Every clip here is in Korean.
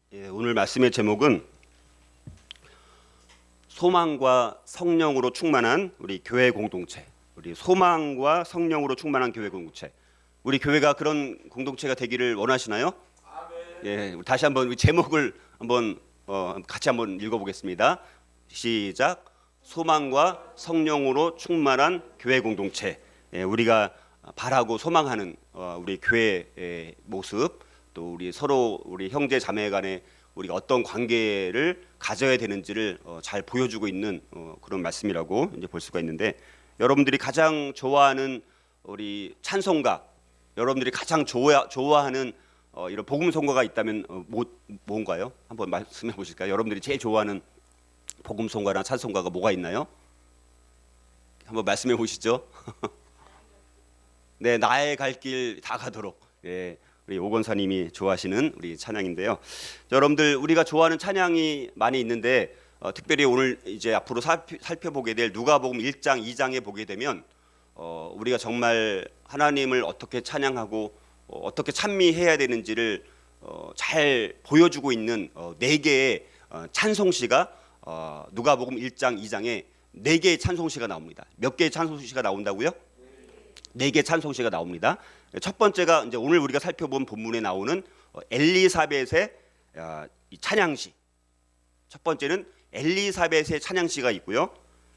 오늘 말씀의 제목은 소망과 성령으로 충만한 우리 교회 공동체. 우리 소망과 성령으로 충만한 교회 공동체. 우리 교회가 그런 공동체가 되기를 원하시나요? 예, 다시 한번 제목을 한번 같이 한번 읽어보겠습니다. 시작. 소망과 성령으로 충만한 교회 공동체. 예, 우리가 바라고 소망하는 우리 교회의 모습, 또 우리 서로 우리 형제 자매 간에 우리가 어떤 관계를 가져야 되는지를 잘 보여주고 있는 그런 말씀이라고 이제 볼 수가 있는데, 여러분들이 가장 좋아하는 우리 찬송가, 여러분들이 가장 좋아하는 이런 복음송가가 있다면 뭔가요? 한번 말씀해 보실까요? 여러분들이 제일 좋아하는 복음송가나 찬송가가 뭐가 있나요? 한번 말씀해 보시죠. 네, 나의 갈 길 다 가도록. 예, 우리 오건사님이 좋아하시는 우리 찬양인데요. 여러분들, 우리가 좋아하는 찬양이 많이 있는데 특별히 오늘 이제 앞으로 살펴보게 될 누가복음 1장, 2장에 보게 되면 우리가 정말 하나님을 어떻게 찬양하고 어떻게 찬미해야 되는지를 잘 보여주고 있는 네 개의 찬송시가 누가복음 1장, 2장에 네 개의 찬송시가 나옵니다. 몇 개의 찬송시가 나온다고요? 네 개의 찬송시가 나옵니다. 첫 번째가 이제 오늘 우리가 살펴본 본문에 나오는 엘리사벳의 찬양시. 첫 번째는 엘리사벳의 찬양시가 있고요.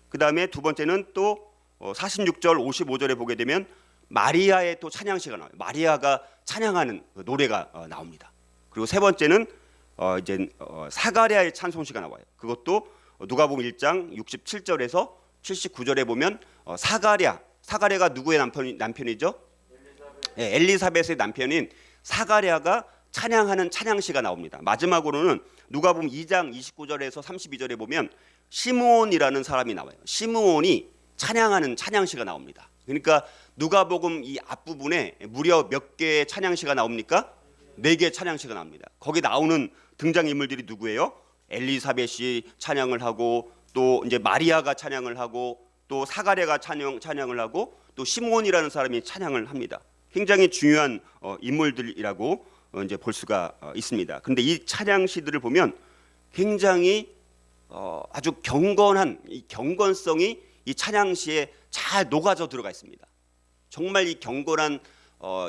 그 다음에 두 번째는 또 46절, 55절에 보게 되면 마리아의 또 찬양시가 나와요. 마리아가 찬양하는 노래가 나옵니다. 그리고 세 번째는 이제 사가랴의 찬송시가 나와요. 그것도 누가복음 1장 67절에서 79절에 보면 사가랴가 누구의 남편이죠? 네, 엘리사벳의 남편인 사가랴가 찬양하는 찬양시가 나옵니다. 마지막으로는 누가복음 2장 29절에서 32절에 보면 시므온이라는 사람이 나와요. 시므온이 찬양하는 찬양시가 나옵니다. 그러니까 누가복음 이 앞부분에 무려 몇 개의 찬양시가 나옵니까? 네 개의 찬양시가 나옵니다. 거기 나오는 등장인물들이 누구예요? 엘리사벳이 찬양을 하고, 또 이제 마리아가 찬양을 하고, 또 사가랴가 찬양을 하고, 또 시므온이라는 사람이 찬양을 합니다. 굉장히 중요한 인물들이라고 이제 볼 수가 있습니다. 그런데 이 찬양시들을 보면 굉장히 아주 경건한 이 경건성이 이 찬양시에 잘 녹아져 들어가 있습니다. 정말 이 경건한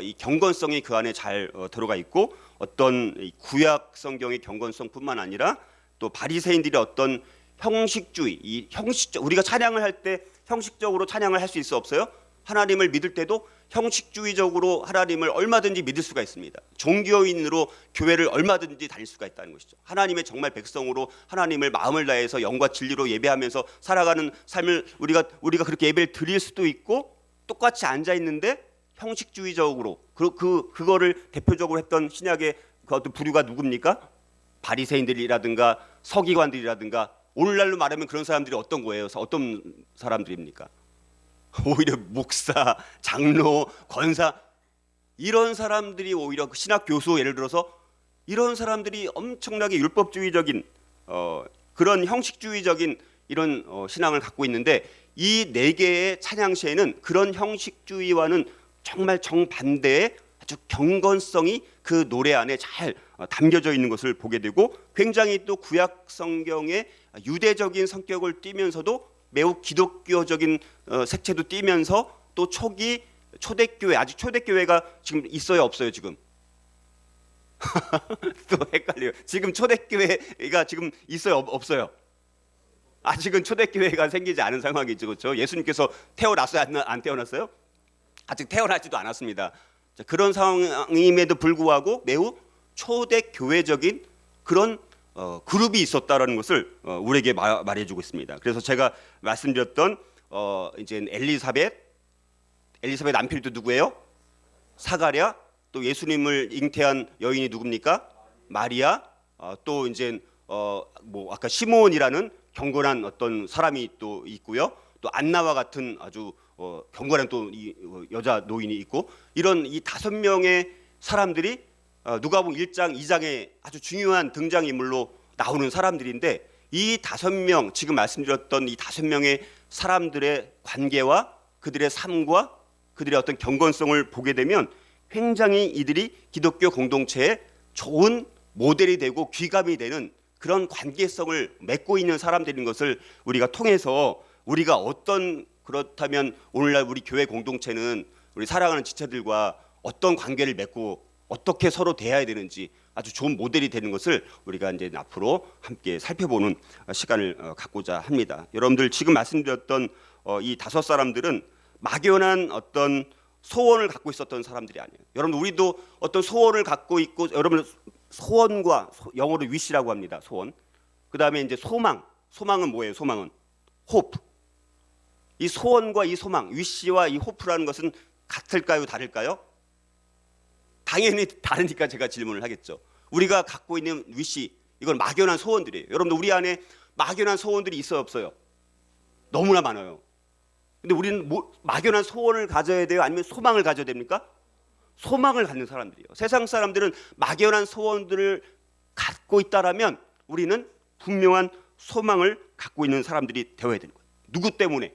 이 경건성이 그 안에 잘 들어가 있고, 어떤 구약 성경의 경건성뿐만 아니라 또 바리새인들의 어떤 형식주의, 이 형식적, 우리가 찬양을 할 때 형식적으로 찬양을 할 수 있어 없어요? 하나님을 믿을 때도 형식주의적으로 하나님을 얼마든지 믿을 수가 있습니다. 종교인으로 교회를 얼마든지 다닐 수가 있다는 것이죠. 하나님의 정말 백성으로 하나님을 마음을 다해서 영과 진리로 예배하면서 살아가는 삶을 우리가 그렇게 예배를 드릴 수도 있고, 똑같이 앉아 있는데 형식주의적으로 그거를 대표적으로 했던 신약의 그 어떤 부류가 누굽니까? 바리새인들이라든가 서기관들이라든가, 오늘날로 말하면 그런 사람들이 어떤 거예요? 어떤 사람들입니까? 오히려 목사, 장로, 권사, 이런 사람들이 오히려 신학 교수, 예를 들어서 이런 사람들이 엄청나게 율법주의적인 그런 형식주의적인 이런 신앙을 갖고 있는데, 이 네 개의 찬양시에는 그런 형식주의와는 정말 정반대의 아주 경건성이 그 노래 안에 잘 담겨져 있는 것을 보게 되고, 굉장히 또 구약 성경의 유대적인 성격을 띠면서도 매우 기독교적인 색채도 띠면서, 또 초대교회, 아직 초대교회가 지금 있어요 없어요 지금? 또 헷갈려요. 지금 초대교회가 지금 있어요 없어요? 아직은 초대교회가 생기지 않은 상황이죠, 그렇죠? 예수님께서 태어났어요 안 태어났어요? 아직 태어나지도 않았습니다. 자, 그런 상황임에도 불구하고 매우 초대교회적인 그런 그룹이 있었다라는 것을 우리에게 말해주고 있습니다. 그래서 제가 말씀드렸던 이제 엘리사벳 남편이 또 누구예요? 사가랴. 또 예수님을 잉태한 여인이 누굽니까? 마리아. 또 이제 뭐 아까 시므온이라는 경건한 어떤 사람이 또 있고요. 또 안나와 같은 아주 경건한 또 여자 노인이 있고, 이런 이 5명의 사람들이 누가복음 1장, 2장에 아주 중요한 등장인물로 나오는 사람들인데, 이 5명, 지금 말씀드렸던 이 5명의 사람들의 관계와 그들의 삶과 그들의 어떤 경건성을 보게 되면 굉장히 이들이 기독교 공동체에 좋은 모델이 되고 귀감이 되는 그런 관계성을 맺고 있는 사람들인 것을 우리가 통해서 우리가 어떤, 그렇다면 오늘날 우리 교회 공동체는 우리 사랑하는 지체들과 어떤 관계를 맺고 어떻게 서로 대해야 되는지 아주 좋은 모델이 되는 것을 우리가 이제 앞으로 함께 살펴보는 시간을 갖고자 합니다. 여러분들 지금 말씀드렸던 이 5사람들은 막연한 어떤 소원을 갖고 있었던 사람들이 아니에요. 여러분 우리도 어떤 소원을 갖고 있고, 여러분 소원과 영어로 wish라고 합니다. 소원. 그다음에 이제 소망. 소망은 뭐예요? 소망은 hope. 이 소원과 이 소망, wish와 이 hope라는 것은 같을까요? 다를까요? 당연히 다르니까 제가 질문을 하겠죠. 우리가 갖고 있는 wish, 이건 막연한 소원들이에요. 여러분들 우리 안에 막연한 소원들이 있어요, 없어요? 너무나 많아요. 근데 우리는 막연한 소원을 가져야 돼요? 아니면 소망을 가져야 됩니까? 소망을 갖는 사람들이에요. 세상 사람들은 막연한 소원들을 갖고 있다라면 우리는 분명한 소망을 갖고 있는 사람들이 되어야 되는 거예요. 누구 때문에?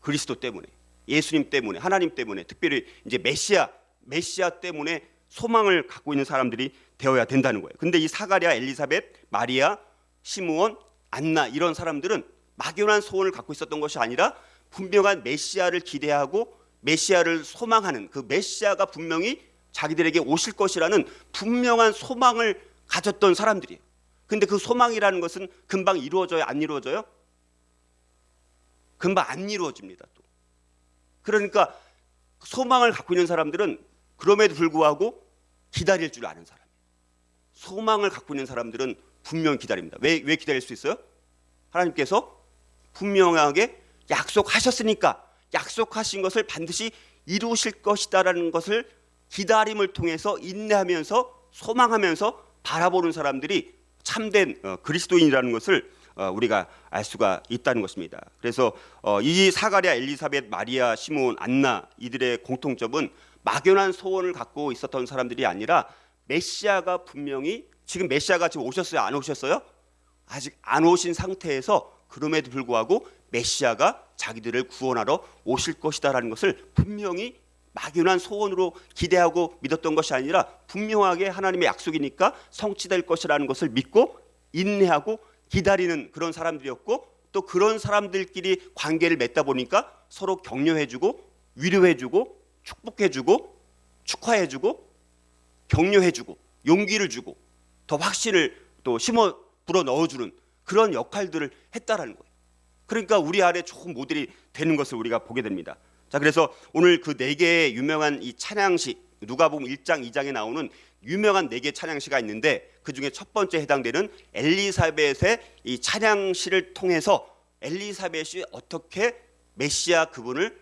그리스도 때문에, 예수님 때문에, 하나님 때문에, 특별히 이제 메시아 때문에 소망을 갖고 있는 사람들이 되어야 된다는 거예요. 근데 이 사가랴, 엘리사벳, 마리아, 시므온, 안나 이런 사람들은 막연한 소원을 갖고 있었던 것이 아니라 분명한 메시아를 기대하고 메시아를 소망하는, 그 메시아가 분명히 자기들에게 오실 것이라는 분명한 소망을 가졌던 사람들이에요. 근데 그 소망이라는 것은 금방 이루어져요? 안 이루어져요? 금방 안 이루어집니다. 또. 그러니까 소망을 갖고 있는 사람들은 그럼에도 불구하고 기다릴 줄 아는 사람이에요. 소망을 갖고 있는 사람들은 분명히 기다립니다. 왜 기다릴 수 있어요? 하나님께서 분명하게 약속하셨으니까 약속하신 것을 반드시 이루실 것이다라는 것을 기다림을 통해서 인내하면서 소망하면서 바라보는 사람들이 참된 그리스도인이라는 것을 우리가 알 수가 있다는 것입니다. 그래서 이 사가랴, 엘리사벳, 마리아, 시므온, 안나 이들의 공통점은 막연한 소원을 갖고 있었던 사람들이 아니라 메시아가 분명히, 지금 메시아가 지금 오셨어요? 안 오셨어요? 아직 안 오신 상태에서 그럼에도 불구하고 메시아가 자기들을 구원하러 오실 것이다라는 것을 분명히 막연한 소원으로 기대하고 믿었던 것이 아니라 분명하게 하나님의 약속이니까 성취될 것이라는 것을 믿고 인내하고 기다리는 그런 사람들이었고, 또 그런 사람들끼리 관계를 맺다 보니까 서로 격려해주고 위로해주고 축복해주고 축하해주고 격려해주고 용기를 주고 더 확신을 또 심어 불어 넣어주는 그런 역할들을 했다라는 거예요. 그러니까 우리 안에 좋은 모델이 되는 것을 우리가 보게 됩니다. 자, 그래서 오늘 그 4개의 유명한 이 찬양시, 누가복음 1장 2장에 나오는 유명한 4개 찬양시가 있는데 그 중에 첫 번째 해당되는 엘리사벳의 이 찬양시를 통해서 엘리사벳이 어떻게 메시아 그분을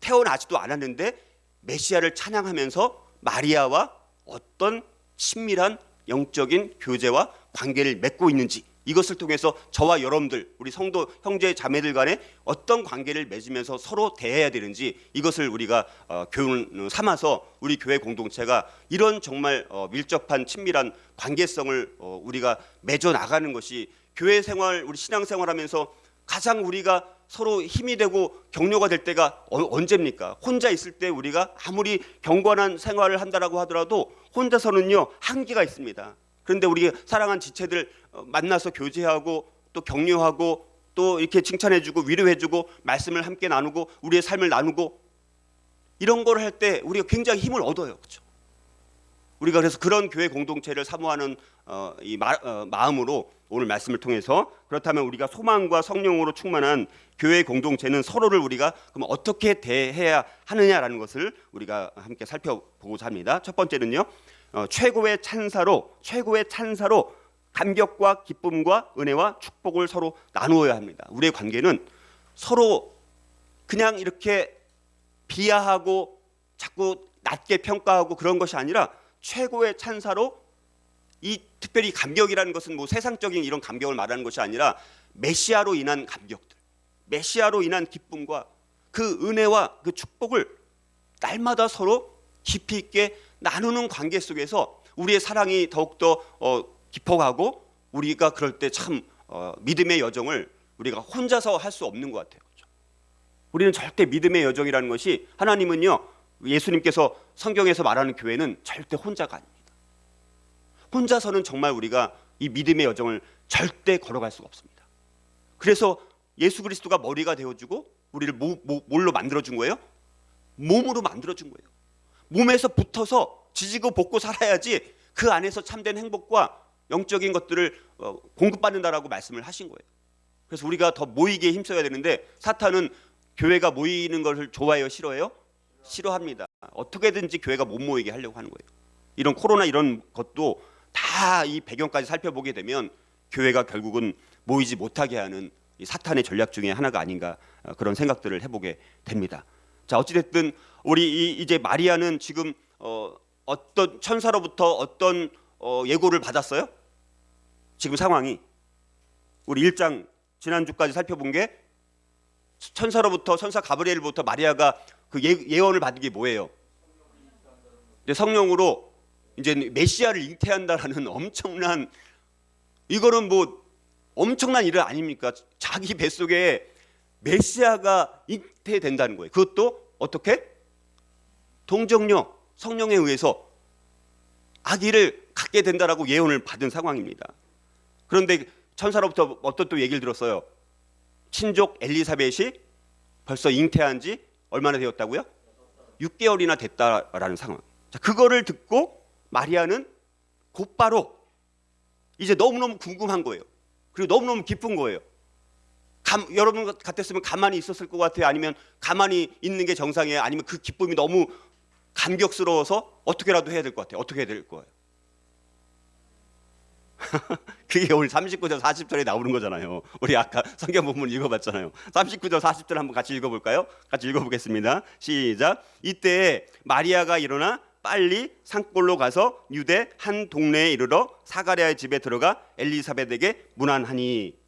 태어나지도 않았는데 메시아를 찬양하면서 마리아와 어떤 친밀한 영적인 교제와 관계를 맺고 있는지, 이것을 통해서 저와 여러분들, 우리 성도 형제 자매들 간에 어떤 관계를 맺으면서 서로 대해야 되는지, 이것을 우리가 교훈 삼아서 우리 교회 공동체가 이런 정말 밀접한 친밀한 관계성을 우리가 맺어 나가는 것이 교회 생활, 우리 신앙 생활하면서 가장 우리가 서로 힘이 되고 격려가 될 때가 언제입니까? 혼자 있을 때 우리가 아무리 경건한 생활을 한다라고 하더라도 혼자서는요 한계가 있습니다. 그런데 우리 사랑한 지체들 만나서 교제하고 또 격려하고 또 이렇게 칭찬해주고 위로해주고 말씀을 함께 나누고 우리의 삶을 나누고 이런 걸 할 때 우리가 굉장히 힘을 얻어요. 그렇죠? 우리가 그래서 그런 교회 공동체를 사모하는 마음으로 오늘 말씀을 통해서, 그렇다면 우리가 소망과 성령으로 충만한 교회 공동체는 서로를 우리가 그럼 어떻게 대해야 하느냐라는 것을 우리가 함께 살펴보고자 합니다. 첫 번째는요, 최고의 찬사로 감격과 기쁨과 은혜와 축복을 서로 나누어야 합니다. 우리의 관계는 서로 그냥 이렇게 비하하고 자꾸 낮게 평가하고 그런 것이 아니라 최고의 찬사로, 이 특별히 감격이라는 것은 뭐 세상적인 이런 감격을 말하는 것이 아니라 메시아로 인한 감격들, 메시아로 인한 기쁨과 그 은혜와 그 축복을 날마다 서로 깊이 있게 나누는 관계 속에서 우리의 사랑이 더욱더 깊어가고, 우리가 그럴 때 참 믿음의 여정을 우리가 혼자서 할 수 없는 것 같아요. 그렇죠? 우리는 절대 믿음의 여정이라는 것이, 하나님은요, 예수님께서 성경에서 말하는 교회는 절대 혼자가 아닙니다. 혼자서는 정말 우리가 이 믿음의 여정을 절대 걸어갈 수가 없습니다. 그래서 예수 그리스도가 머리가 되어주고 우리를 뭘로 만들어준 거예요? 몸으로 만들어준 거예요. 몸에서 붙어서 지지고 볶고 살아야지 그 안에서 참된 행복과 영적인 것들을 공급받는다라고 말씀을 하신 거예요. 그래서 우리가 더 모이기에 힘써야 되는데 사탄은 교회가 모이는 것을 좋아해요? 싫어해요? 싫어합니다. 어떻게든지 교회가 못 모이게 하려고 하는 거예요. 이런 코로나 이런 것도 다 이 배경까지 살펴보게 되면 교회가 결국은 모이지 못하게 하는 이 사탄의 전략 중에 하나가 아닌가 그런 생각들을 해보게 됩니다. 자, 어찌됐든 우리 이제 마리아는 지금 어떤 천사로부터 어떤 예고를 받았어요? 지금 상황이 우리 1장 지난주까지 살펴본 게 천사로부터 천사 가브리엘부터 마리아가 그 예언을 받은 게 뭐예요? 이제 성령으로 이제 메시아를 잉태한다라는 엄청난, 이거는 뭐 엄청난 일 아닙니까? 자기 뱃속에 메시아가 잉태된다는 거예요. 그것도 어떻게? 동정녀 성령에 의해서 아기를 갖게 된다라고 예언을 받은 상황입니다. 그런데 천사로부터 어떤 또 얘기를 들었어요. 친족 엘리사벳이 벌써 잉태한 지 얼마나 되었다고요? 6개월이나 됐다라는 상황. 자, 그거를 듣고 마리아는 곧바로 이제 너무너무 궁금한 거예요. 그리고 너무너무 기쁜 거예요. 여러분 같았으면 가만히 있었을 것 같아요? 아니면 가만히 있는 게 정상이에요? 아니면 그 기쁨이 너무 감격스러워서 어떻게라도 해야 될 것 같아요? 어떻게 해야 될 거예요? 그게 오늘 39절 40절에 나오는 거잖아요. 우리 아까 성경 본문 읽어봤잖아요. 39절 40절 한번 같이 읽어볼까요? 같이 읽어보겠습니다. 시작. 이때 마리아가 일어나 빨리 산골로 가서 유대 한 동네에 이르러 사가랴의 집에 들어가 엘리사벳에게 문안하니.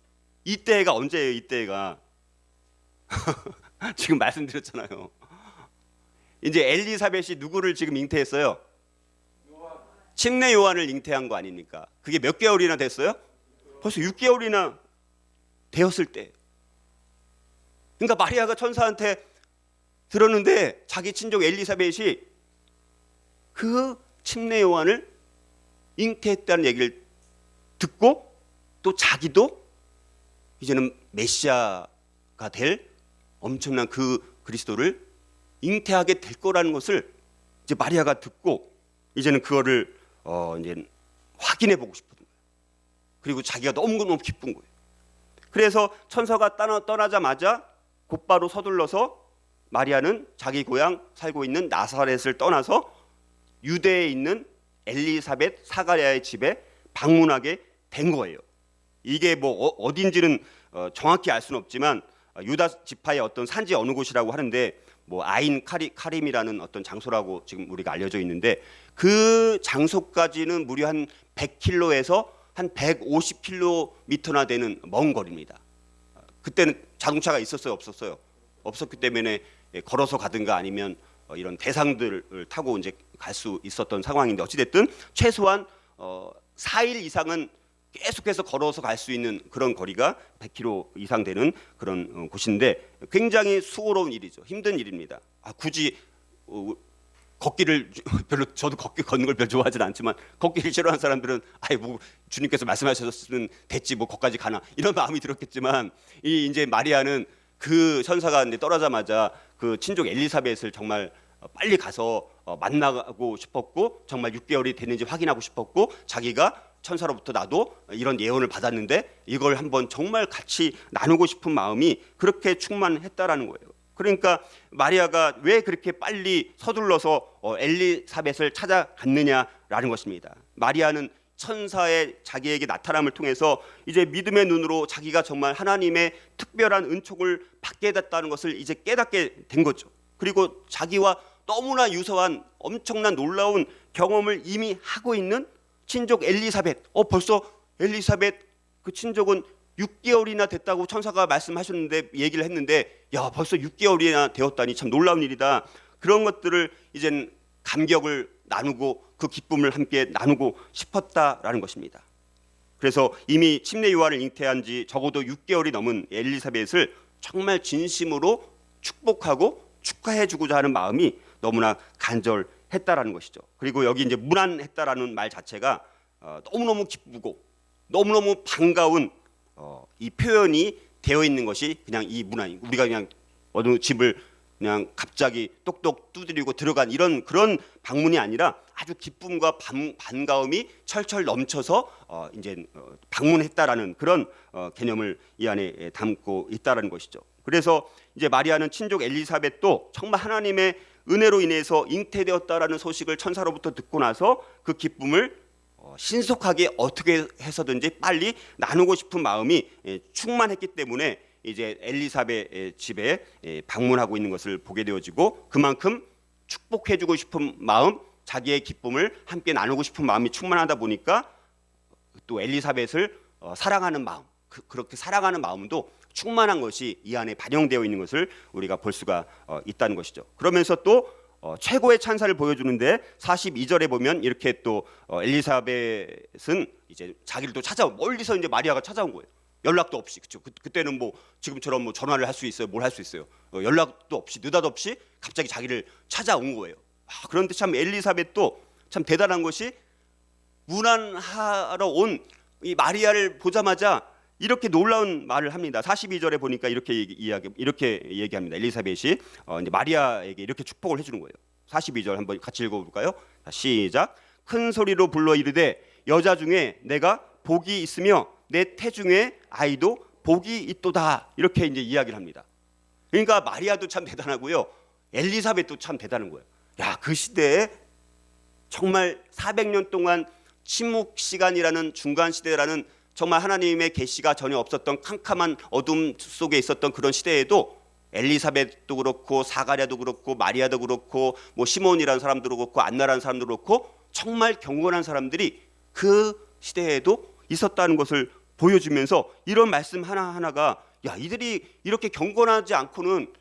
이때가 언제예요? 이때가 지금 말씀드렸잖아요. 이제 엘리사벳이 누구를 지금 잉태했어요? 침례 요한을 잉태한 거 아닙니까? 그게 몇 개월이나 됐어요? 벌써 6개월이나 되었을 때. 그러니까 마리아가 천사한테 들었는데 자기 친족 엘리사벳이 그 침례 요한을 잉태했다는 얘기를 듣고 또 자기도 이제는 메시아가 될 엄청난 그 그리스도를 잉태하게 될 거라는 것을 이제 마리아가 듣고 이제는 그거를 이제 확인해 보고 싶은 거예요. 그리고 자기가 너무너무 기쁜 거예요. 그래서 천사가 떠나자마자 곧바로 서둘러서 마리아는 자기 고향 살고 있는 나사렛을 떠나서 유대에 있는 엘리사벳 사가랴의 집에 방문하게 된 거예요. 이게 뭐 어딘지는 정확히 알 수는 없지만 유다 지파의 어떤 산지 어느 곳이라고 하는데 뭐 아인 카림이라는 어떤 장소라고 지금 우리가 알려져 있는데 그 장소까지는 무려 한 100km에서 한 150km나 되는 먼 거리입니다. 그때는 자동차가 있었어요, 없었어요? 없었기 때문에 걸어서 가든가 아니면 이런 대상들을 타고 이제 갈 수 있었던 상황인데 어찌됐든 최소한 4일 이상은 계속해서 걸어서 갈 수 있는 그런 거리가 100km 이상 되는 그런 곳인데 굉장히 수고로운 일이죠. 힘든 일입니다. 굳이 걷기를 별로 저도 걷는 걸 별로 좋아하진 않지만 걷기를 싫어하는 사람들은 뭐 주님께서 말씀하셨으면 됐지 뭐 거기까지 가나 이런 마음이 들었겠지만 이 이제 마리아는 그 천사가 이제 떠나자마자 그 친족 엘리사벳을 정말 빨리 가서 만나고 싶었고 정말 6개월이 됐는지 확인하고 싶었고 자기가 천사로부터 나도 이런 예언을 받았는데 이걸 한번 정말 같이 나누고 싶은 마음이 그렇게 충만했다라는 거예요. 그러니까 마리아가 왜 그렇게 빨리 서둘러서 엘리사벳을 찾아갔느냐라는 것입니다. 마리아는 천사의 자기에게 나타남을 통해서 이제 믿음의 눈으로 자기가 정말 하나님의 특별한 은총을 받게 됐다는 것을 이제 깨닫게 된 거죠. 그리고 자기와 너무나 유사한 엄청난 놀라운 경험을 이미 하고 있는 친족 엘리사벳. 벌써 엘리사벳 그 친족은 6개월이나 됐다고 천사가 말씀하셨는데 얘기를 했는데 야 벌써 6개월이나 되었다니 참 놀라운 일이다. 그런 것들을 이젠 감격을 나누고 그 기쁨을 함께 나누고 싶었다라는 것입니다. 그래서 이미 침례 요한을 잉태한 지 적어도 6개월이 넘은 엘리사벳을 정말 진심으로 축복하고 축하해주고자 하는 마음이 너무나 간절했다라는 것이죠. 그리고 여기 이제 문안했다라는 말 자체가 너무너무 기쁘고 너무너무 반가운 이 표현이 되어 있는 것이 그냥 이 문화. 우리가 그냥 어느 집을 그냥 갑자기 똑똑 두드리고 들어간 그런 방문이 아니라 아주 기쁨과 반가움이 철철 넘쳐서 이제 방문했다라는 그런 개념을 이 안에 담고 있다라는 것이죠. 그래서 이제 마리아는 친족 엘리사벳도 정말 하나님의 은혜로 인해서 잉태되었다라는 소식을 천사로부터 듣고 나서 그 기쁨을 신속하게 어떻게 해서든지 빨리 나누고 싶은 마음이 충만했기 때문에 이제 엘리사벳의 집에 방문하고 있는 것을 보게 되어지고, 그만큼 축복해주고 싶은 마음, 자기의 기쁨을 함께 나누고 싶은 마음이 충만하다 보니까 또 엘리사벳을 사랑하는 마음, 그렇게 사랑하는 마음도 충만한 것이 이 안에 반영되어 있는 것을 우리가 볼 수가 있다는 것이죠. 그러면서 또 최고의 찬사를 보여주는데 42절에 보면 이렇게 또 엘리사벳은 이제 자기를 또 멀리서 이제 마리아가 찾아온 거예요. 연락도 없이. 그렇죠. 그때는 뭐 지금처럼 뭐 전화를 할 수 있어요, 뭘 할 수 있어요. 연락도 없이 느닷없이 갑자기 자기를 찾아온 거예요. 그런데 참 엘리사벳도 참 대단한 것이 문안하러 온 이 마리아를 보자마자 이렇게 놀라운 말을 합니다. 42절에 보니까 이렇게 얘기합니다. 엘리사벳이 이제 마리아에게 이렇게 축복을 해주는 거예요. 42절 한번 같이 읽어볼까요? 시작. 큰 소리로 불러 이르되 여자 중에 내가 복이 있으며 내 태중에 아이도 복이 있도다. 이렇게 이제 이야기를 합니다. 그러니까 마리아도 참 대단하고요, 엘리사벳도 참 대단한 거예요. 야, 그 시대에 정말 400년 동안 침묵 시간이라는 중간 시대라는 정말 하나님의 계시가 전혀 없었던 캄캄한 어둠 속에 있었던 그런 시대에도 엘리사벳도 그렇고 사가랴도 그렇고 마리아도 그렇고 뭐 시몬이라는 사람도 그렇고 안나라는 사람도 그렇고 정말 경건한 사람들이 그 시대에도 있었다는 것을 보여주면서 이런 말씀 하나하나가, 야, 이들이 이렇게 경건하지 않고는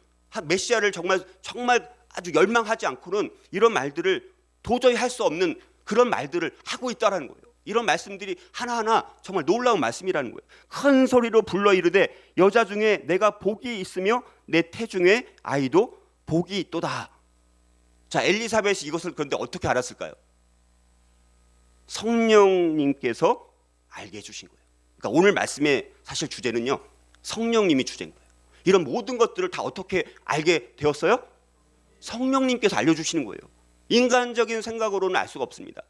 메시아를 정말 아주 열망하지 않고는 이런 말들을 도저히 할 수 없는 그런 말들을 하고 있다라는 거예요. 이런 말씀들이 하나하나 정말 놀라운 말씀이라는 거예요. 큰 소리로 불러 이르되 여자 중에 내가 복이 있으며 내 태중에 아이도 복이 있도다. 자, 엘리사벳이 이것을 그런데 어떻게 알았을까요? 성령님께서 알게 해주신 거예요. 그러니까 오늘 말씀의 사실 주제는요, 성령님이 주제인 거예요. 이런 모든 것들을 다 어떻게 알게 되었어요? 성령님께서 알려주시는 거예요. 인간적인 생각으로는 알 수가 없습니다.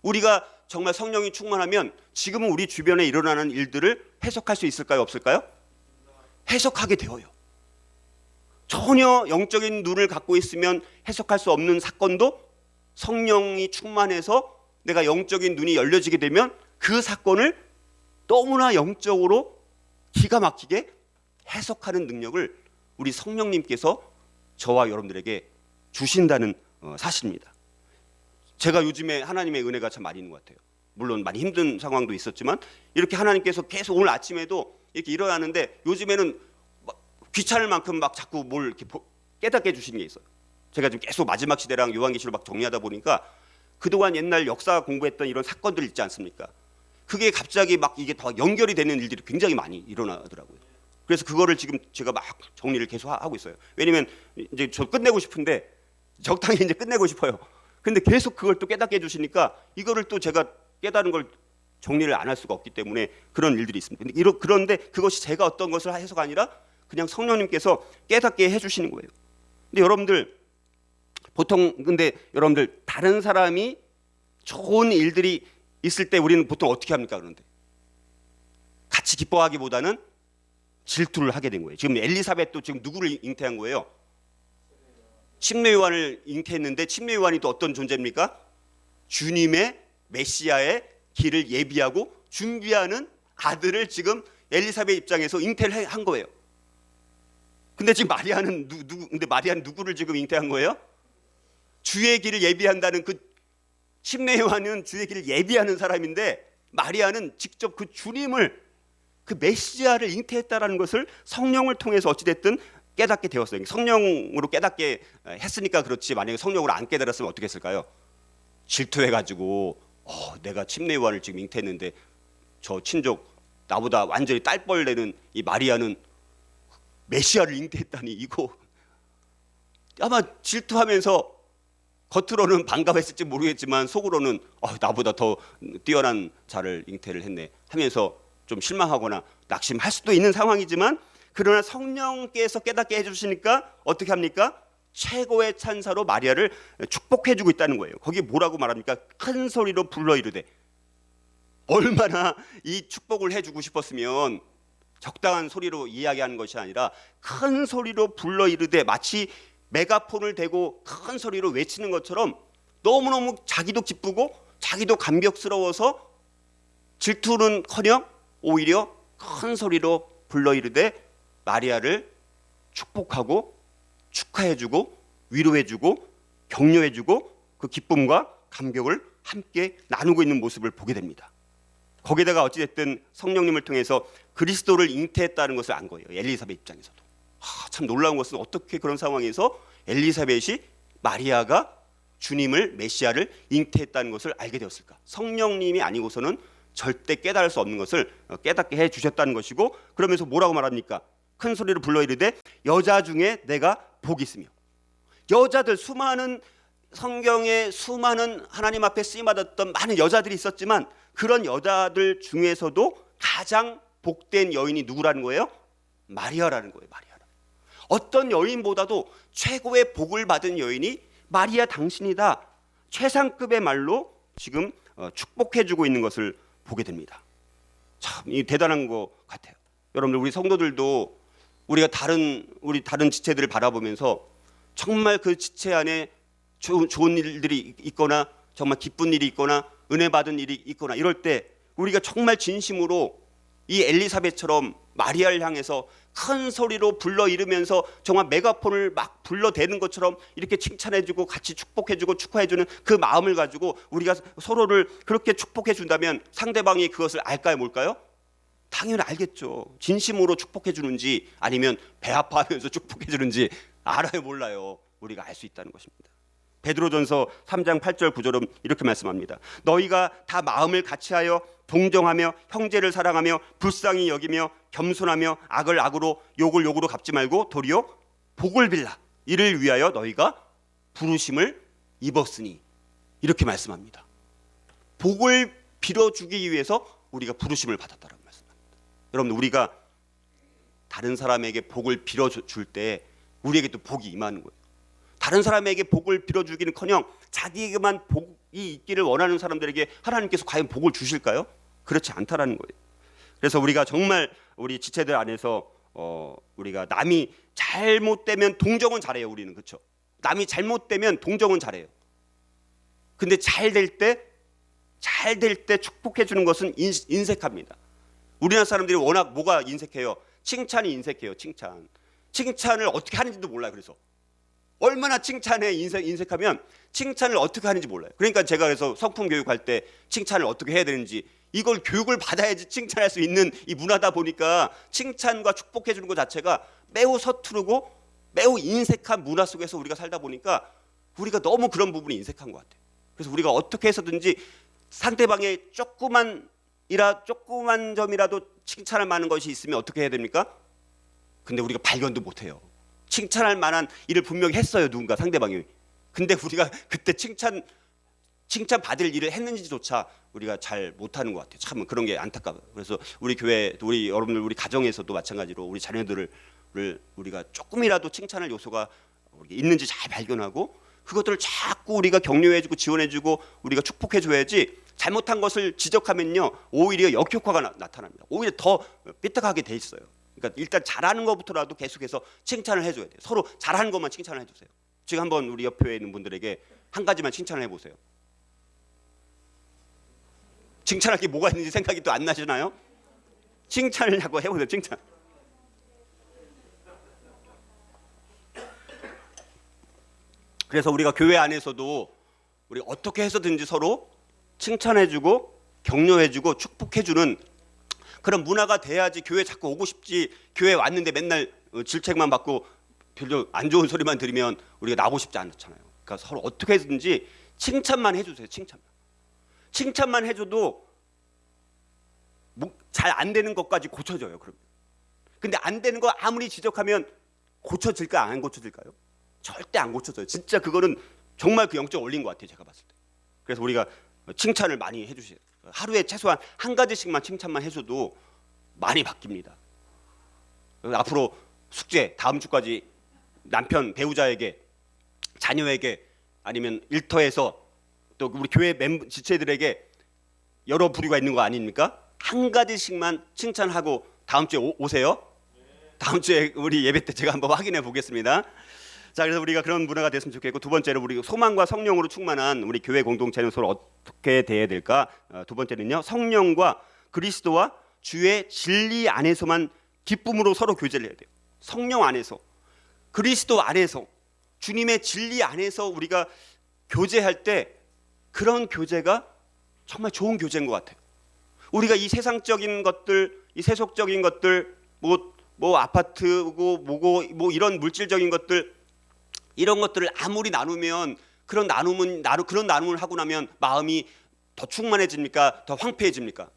우리가 정말 성령이 충만하면 지금은 우리 주변에 일어나는 일들을 해석할 수 있을까요, 없을까요? 해석하게 되어요. 전혀 영적인 눈을 갖고 있으면 해석할 수 없는 사건도 성령이 충만해서 내가 영적인 눈이 열려지게 되면 그 사건을 너무나 영적으로 기가 막히게 해석하는 능력을 우리 성령님께서 저와 여러분들에게 주신다는 사실입니다. 제가 요즘에 하나님의 은혜가 참 많이 있는 것 같아요. 물론 많이 힘든 상황도 있었지만 이렇게 하나님께서 계속 오늘 아침에도 이렇게 일어나는데 요즘에는 귀찮을 만큼 막 자꾸 뭘 이렇게 깨닫게 해주시는 게 있어요. 제가 지금 계속 마지막 시대랑 요한계시록 막 정리하다 보니까 그동안 옛날 역사 공부했던 이런 사건들 있지 않습니까? 그게 갑자기 막 이게 더 연결이 되는 일들이 굉장히 많이 일어나더라고요. 그래서 그거를 지금 제가 막 정리를 계속 하고 있어요. 왜냐면 이제 저 끝내고 싶은데 적당히 이제 끝내고 싶어요. 근데 계속 그걸 또 깨닫게 해주시니까 이거를 또 제가 깨달은 걸 정리를 안 할 수가 없기 때문에 그런 일들이 있습니다. 그런데 그것이 제가 어떤 것을 해서가 아니라 그냥 성령님께서 깨닫게 해주시는 거예요. 근데 여러분들 보통 여러분들 다른 사람이 좋은 일들이 있을 때 우리는 보통 어떻게 합니까? 그런데 같이 기뻐하기보다는 질투를 하게 된 거예요. 지금 엘리사벳도 지금 누구를 잉태한 거예요? 침례 요한을 잉태했는데 침례 요한이 또 어떤 존재입니까? 주님의 메시아의 길을 예비하고 준비하는 아들을 지금 엘리사벳 입장에서 잉태를 한 거예요. 근데 지금 마리아는 근데 마리아는 누구를 지금 잉태한 거예요? 주의 길을 예비한다는 그 침례 요한은 주의 길을 예비하는 사람인데 마리아는 직접 그 주님을 그 메시아를 잉태했다라는 것을 성령을 통해서 어찌됐든 깨닫게 되었어요. 성령으로 깨닫게 했으니까 그렇지, 만약에 성령으로 안 깨달았으면 어떻게 했을까요? 질투해가지고 내가 침례 요한을 지금 잉태했는데 저 친족 나보다 완전히 딸뻘 내는 이 마리아는 메시아를 잉태했다니, 이거 아마 질투하면서 겉으로는 반가워했을지 모르겠지만 속으로는 나보다 더 뛰어난 자를 잉태를 했네 하면서 좀 실망하거나 낙심할 수도 있는 상황이지만, 그러나 성령께서 깨닫게 해주시니까 어떻게 합니까? 최고의 찬사로 마리아를 축복해주고 있다는 거예요. 거기 뭐라고 말합니까? 큰 소리로 불러 이르되. 얼마나 이 축복을 해주고 싶었으면 적당한 소리로 이야기하는 것이 아니라 큰 소리로 불러 이르되, 마치 메가폰을 대고 큰 소리로 외치는 것처럼 너무너무 자기도 기쁘고 자기도 감격스러워서 질투는커녕 오히려 큰 소리로 불러 이르되 마리아를 축복하고 축하해주고 위로해주고 격려해주고 그 기쁨과 감격을 함께 나누고 있는 모습을 보게 됩니다. 거기다가 어찌됐든 성령님을 통해서 그리스도를 잉태했다는 것을 안 거예요. 엘리사벳 입장에서도. 참 놀라운 것은 어떻게 그런 상황에서 엘리사벳이 마리아가 주님을, 메시아를 잉태했다는 것을 알게 되었을까? 성령님이 아니고서는 절대 깨달을 수 없는 것을 깨닫게 해주셨다는 것이고, 그러면서 뭐라고 말합니까? 큰 소리로 불러 이르되 여자 중에 내가 복이 있으며. 여자들, 수많은 성경에 수많은 하나님 앞에 쓰임받았던 많은 여자들이 있었지만 그런 여자들 중에서도 가장 복된 여인이 누구라는 거예요? 마리아라는 거예요. 마리아. 어떤 여인보다도 최고의 복을 받은 여인이 마리아 당신이다. 최상급의 말로 지금 축복해주고 있는 것을 보게 됩니다. 참 대단한 것 같아요. 여러분들, 우리 성도들도 우리가 다른 지체들을 바라보면서 정말 그 지체 안에 좋은 일들이 있거나 정말 기쁜 일이 있거나 은혜 받은 일이 있거나 이럴 때 우리가 정말 진심으로 이 엘리사벳처럼 마리아를 향해서 큰 소리로 불러 이르면서 정말 메가폰을 막 불러대는 것처럼 이렇게 칭찬해주고 같이 축복해주고 축하해주는 그 마음을 가지고 우리가 서로를 그렇게 축복해준다면 상대방이 그것을 알까요, 뭘까요? 당연히 알겠죠. 진심으로 축복해주는지 아니면 배 아파하면서 축복해주는지 알아요, 몰라요? 우리가 알 수 있다는 것입니다. 베드로전서 3장 8절 9절은 이렇게 말씀합니다. 너희가 다 마음을 같이하여 동정하며 형제를 사랑하며 불쌍히 여기며 겸손하며 악을 악으로 욕을 욕으로 갚지 말고 도리어 복을 빌라. 이를 위하여 너희가 부르심을 입었으니. 이렇게 말씀합니다. 복을 빌어주기 위해서 우리가 부르심을 받았다라고 말씀합니다. 여러분, 우리가 다른 사람에게 복을 빌어줄 때 우리에게 또 복이 임하는 거예요. 다른 사람에게 복을 빌어주기는커녕 자기에게만 복이 있기를 원하는 사람들에게 하나님께서 과연 복을 주실까요? 그렇지 않다라는 거예요. 그래서 우리가 정말 우리 지체들 안에서 우리가 남이 잘못되면 동정은 잘해요. 우리는, 그렇죠? 남이 잘못되면 동정은 잘해요. 근데 잘 될 때 축복해 주는 것은 인색합니다. 우리나라 사람들이 워낙 뭐가 인색해요? 칭찬이 인색해요. 칭찬을 어떻게 하는지도 몰라요. 그래서 얼마나 칭찬에 인색하면 칭찬을 어떻게 하는지 몰라요. 그러니까 제가 그래서 성품 교육할 때 칭찬을 어떻게 해야 되는지 이걸 교육을 받아야지 칭찬할 수 있는 이 문화다 보니까 칭찬과 축복해 주는 것 자체가 매우 서투르고 매우 인색한 문화 속에서 우리가 살다 보니까 우리가 너무 그런 부분이 인색한 것 같아요. 그래서 우리가 어떻게 해서든지 상대방의 조그만 점이라도 칭찬할 만한 것이 있으면 어떻게 해야 됩니까? 근데 우리가 발견도 못해요. 칭찬할 만한 일을 분명히 했어요, 누군가 상대방이. 근데 우리가 그때 칭찬 받을 일을 했는지조차 우리가 잘 못하는 것 같아요. 참 그런 게 안타까워요. 그래서 우리 교회, 우리 여러분들, 우리 가정에서도 마찬가지로 우리 자녀들을 우리가 조금이라도 칭찬할 요소가 있는지 잘 발견하고 그것들을 자꾸 우리가 격려해주고 지원해주고 우리가 축복해줘야지, 잘못한 것을 지적하면요 오히려 역효과가 나타납니다. 오히려 더 삐딱하게 돼 있어요. 그러니까 일단 잘하는 것부터라도 계속해서 칭찬을 해줘야 돼요. 서로 잘하는 것만 칭찬을 해주세요. 지금 한번 우리 옆에 있는 분들에게 한 가지만 칭찬을 해보세요. 칭찬할 게 뭐가 있는지 생각이 또 안 나시나요? 칭찬을 하고 해보세요. 칭찬. 그래서 우리가 교회 안에서도 우리 어떻게 해서든지 서로 칭찬해주고 격려해주고 축복해주는 그런 문화가 돼야지 교회 자꾸 오고 싶지. 교회 왔는데 맨날 질책만 받고 별로 안 좋은 소리만 들으면 우리가 나오고 싶지 않잖아요. 그러니까 서로 어떻게 해서든지 칭찬만 해주세요. 칭찬만 해줘도 잘 안 되는 것까지 고쳐져요. 그러면. 근데 안 되는 거 아무리 지적하면 고쳐질까 안 고쳐질까요? 절대 안 고쳐져요. 진짜 그거는 정말 그 영적 올린 것 같아요. 제가 봤을 때. 그래서 우리가 칭찬을 많이 해주세요. 하루에 최소한 한 가지씩만 칭찬만 해줘도 많이 바뀝니다. 앞으로 숙제 다음 주까지 남편 배우자에게 자녀에게 아니면 일터에서 또 우리 교회 지체들에게 여러 부류가 있는 거 아닙니까? 한 가지씩만 칭찬하고 다음 주에 오세요. 다음 주에 우리 예배 때 제가 한번 확인해 보겠습니다. 자, 그래서 우리가 그런 문화가 됐으면 좋겠고, 두 번째로 우리 소망과 성령으로 충만한 우리 교회 공동체는 서로 어떻게 대해야 될까? 두 번째는요, 성령과 그리스도와 주의 진리 안에서만 기쁨으로 서로 교제를 해야 돼요. 성령 안에서, 그리스도 안에서, 주님의 진리 안에서 우리가 교제할 때 그런 교제가 정말 좋은 교제인 것 같아요. 우리가 이 세상적인 것들, 이 세속적인 것들, 뭐 아파트고 뭐고 뭐 이런 물질적인 것들, 이런 것들을 아무리 나누면 그런 나눔을 하고 나면 마음이 더 충만해집니까? 더 황폐해집니까?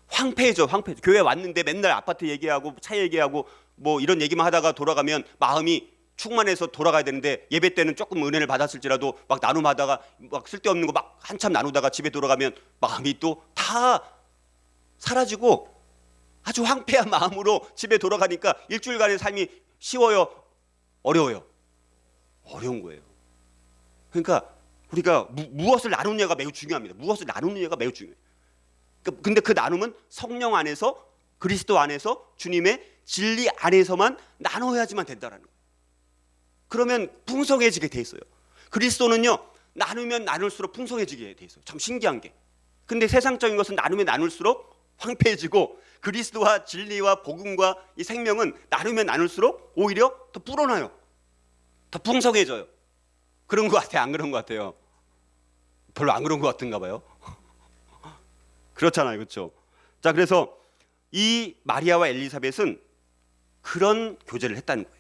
황폐해져. 교회 왔는데 맨날 아파트 얘기하고 차 얘기하고 뭐 이런 얘기만 하다가 돌아가면 마음이 충만해서 돌아가야 되는데, 예배 때는 조금 은혜를 받았을지라도 막 나눔하다가 막 쓸데없는 거 막 한참 나누다가 집에 돌아가면 마음이 또 다 사라지고 아주 황폐한 마음으로 집에 돌아가니까 일주일간의 삶이 쉬워요? 어려워요? 어려운 거예요. 그러니까 우리가 무엇을 나누느냐가 매우 중요합니다. 무엇을 나누느냐가 매우 중요해요. 근데 그 나눔은 성령 안에서, 그리스도 안에서, 주님의 진리 안에서만 나눠야지만 된다라는 거예요. 그러면 풍성해지게 돼 있어요. 그리스도는요, 나누면 나눌수록 풍성해지게 돼 있어요. 참 신기한 게. 근데 세상적인 것은 나누면 나눌수록 황폐해지고, 그리스도와 진리와 복음과 이 생명은 나누면 나눌수록 오히려 더 불어나요. 더 풍성해져요. 그런 것 같아요? 안 그런 것 같아요? 별로 안 그런 것 같은가 봐요. 그렇잖아요, 그렇죠? 자, 그래서 이 마리아와 엘리사벳은 그런 교제를 했다는 거예요.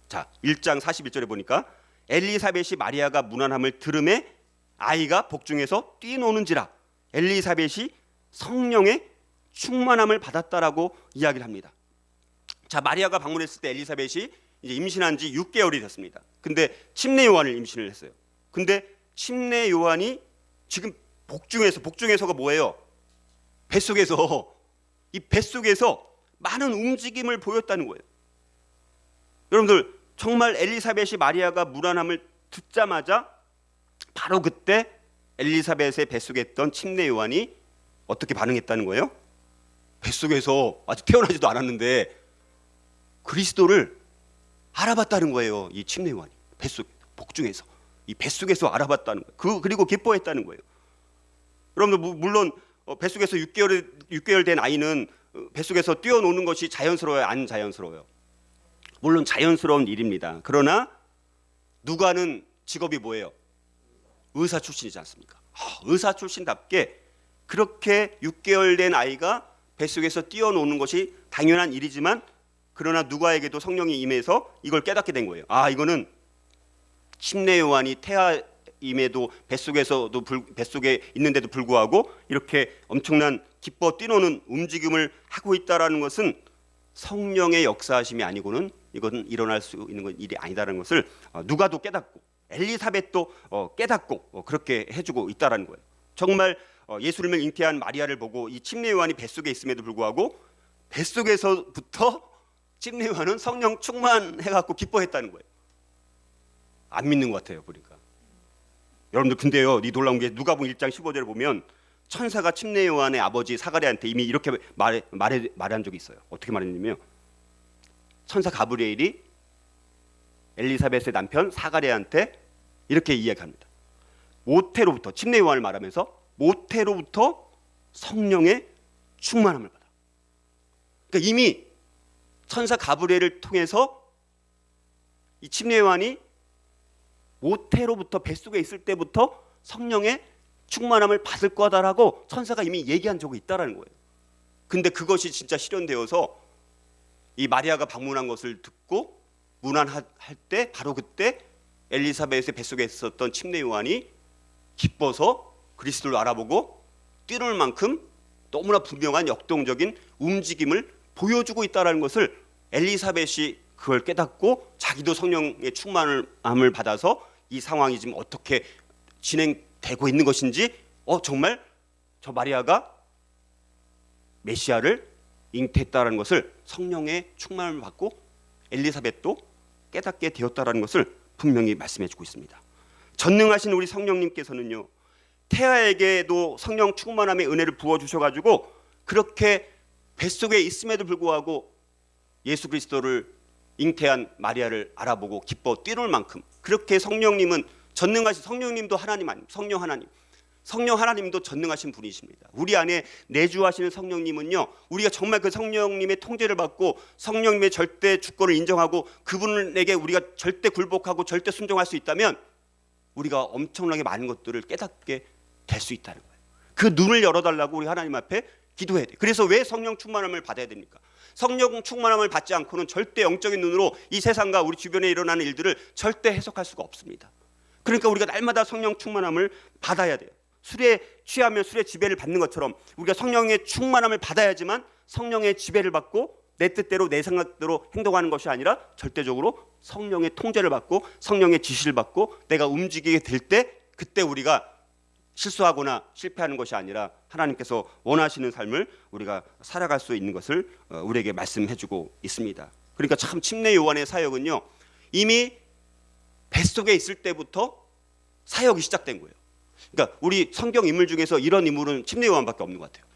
자, 1장 41절에 보니까 엘리사벳이 마리아가 무난함을 들음에 아이가 복중에서 뛰노는지라 엘리사벳이 성령의 충만함을 받았다라고 이야기를 합니다. 자, 마리아가 방문했을 때 엘리사벳이 이제 임신한 지 6개월이 됐습니다. 근데 침례 요한을 임신을 했어요. 근데 침례 요한이 지금 복중에서가 뭐예요? 뱃속에서, 이 뱃속에서 많은 움직임을 보였다는 거예요. 여러분들, 정말 엘리사벳이 마리아가 무난함을 듣자마자 바로 그때 엘리사벳의 뱃속에 있던 침례 요한이 어떻게 반응했다는 거예요? 뱃속에서 아직 태어나지도 않았는데 그리스도를 알아봤다는 거예요. 이 침례 요한이 복중에서, 이 뱃속에서 알아봤다는 거예요. 그리고 기뻐했다는 거예요. 여러분들, 물론 뱃속에서 6개월 된 아이는 뱃속에서 뛰어노는 것이 자연스러워요? 안 자연스러워요? 물론 자연스러운 일입니다. 그러나 누가는 직업이 뭐예요? 의사 출신이지 않습니까? 의사 출신답게 그렇게 6개월 된 아이가 뱃속에서 뛰어노는 것이 당연한 일이지만, 그러나 누가에게도 성령이 임해서 이걸 깨닫게 된 거예요. 이거는 침례 요한이 태아임에도 뱃속에 있는데도 불구하고 이렇게 엄청난 기뻐 뛰노는 움직임을 하고 있다라는 것은 성령의 역사하심이 아니고는 이것은 일어날 수 있는 일이 아니다라는 것을 누가도 깨닫고 엘리사벳도 깨닫고 그렇게 해주고 있다라는 거예요. 정말 예수님을 잉태한 마리아를 보고 이 침례 요한이 뱃속에 있음에도 불구하고 뱃속에서부터 침례 요한은 성령 충만해갖고 기뻐했다는 거예요. 안 믿는 것 같아요, 보니까. 여러분들, 근데요, 이 놀라운 게 누가복음 1장 15절을 보면 천사가 침례 요한의 아버지 사가랴한테 이미 이렇게 말한 적이 있어요. 어떻게 말했냐면, 천사 가브리엘이 엘리사벳의 남편 사가랴한테 이렇게 이야기합니다. 모태로부터, 침례 요한을 말하면서 모태로부터 성령의 충만함을 받아. 그러니까 이미 천사 가브리엘을 통해서 이 침례 요한이 모태로부터 뱃속에 있을 때부터 성령의 충만함을 받을 거다라고 천사가 이미 얘기한 적이 있다라는 거예요. 근데 그것이 진짜 실현되어서 이 마리아가 방문한 것을 듣고 문안할 때 바로 그때 엘리사벳의 뱃속에 있었던 침례 요한이 기뻐서 그리스도를 알아보고 뛰놀 만큼 너무나 분명한 역동적인 움직임을 보여주고 있다는 것을 엘리사벳이 그걸 깨닫고 자기도 성령의 충만함을 받아서 이 상황이 지금 어떻게 진행되고 있는 것인지 정말 저 마리아가 메시아를 잉태했다라는 것을 성령의 충만을 받고 엘리사벳도 깨닫게 되었다라는 것을 분명히 말씀해주고 있습니다. 전능하신 우리 성령님께서는요, 태아에게도 성령 충만함의 은혜를 부어주셔가지고 그렇게 뱃속에 있음에도 불구하고 예수 그리스도를 잉태한 마리아를 알아보고 기뻐 뛰놀 만큼 그렇게 성령님은 전능하신, 성령님도 하나님 아님, 성령 하나님도 전능하신 분이십니다. 우리 안에 내주하시는 성령님은요, 우리가 정말 그 성령님의 통제를 받고 성령님의 절대 주권을 인정하고 그분에게 우리가 절대 굴복하고 절대 순종할 수 있다면 우리가 엄청나게 많은 것들을 깨닫게 될 수 있다는 거예요. 그 눈을 열어달라고 우리 하나님 앞에 기도해야 돼요. 그래서 왜 성령 충만함을 받아야 됩니까? 성령 충만함을 받지 않고는 절대 영적인 눈으로 이 세상과 우리 주변에 일어나는 일들을 절대 해석할 수가 없습니다. 그러니까 우리가 날마다 성령 충만함을 받아야 돼요. 술에 취하면 술의 지배를 받는 것처럼 우리가 성령의 충만함을 받아야지만 성령의 지배를 받고 내 뜻대로 내 생각대로 행동하는 것이 아니라 절대적으로 성령의 통제를 받고 성령의 지시를 받고 내가 움직이게 될 때 그때 우리가 실수하거나 실패하는 것이 아니라 하나님께서 원하시는 삶을 우리가 살아갈 수 있는 것을 우리에게 말씀해주고 있습니다. 그러니까 참 침례 요한의 사역은요, 이미 뱃속에 있을 때부터 사역이 시작된 거예요. 그러니까 우리 성경 인물 중에서 이런 인물은 침례 요한밖에 없는 것 같아요.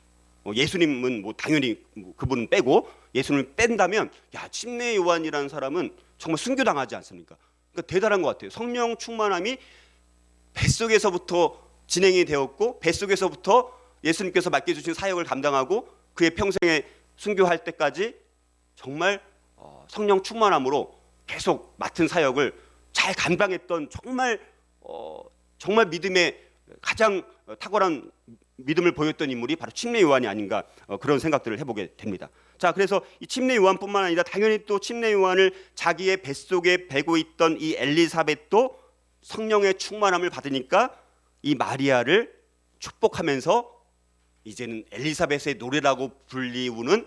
예수님은 당연히 그분은 빼고 예수님을 뺀다면 침례 요한이라는 사람은 정말 순교당하지 않습니까? 그러니까 대단한 것 같아요. 성령 충만함이 뱃속에서부터 진행이 되었고 뱃속에서부터 예수님께서 맡겨주신 사역을 감당하고 그의 평생에 순교할 때까지 정말 성령 충만함으로 계속 맡은 사역을 잘 감당했던 정말 믿음의 가장 탁월한 믿음을 보였던 인물이 바로 침례 요한이 아닌가 그런 생각들을 해보게 됩니다. 자, 그래서 이 침례 요한뿐만 아니라 당연히 또 침례 요한을 자기의 뱃속에 배고 있던 이 엘리사벳도 성령의 충만함을 받으니까 이 마리아를 축복하면서 이제는 엘리사벳의 노래라고 불리우는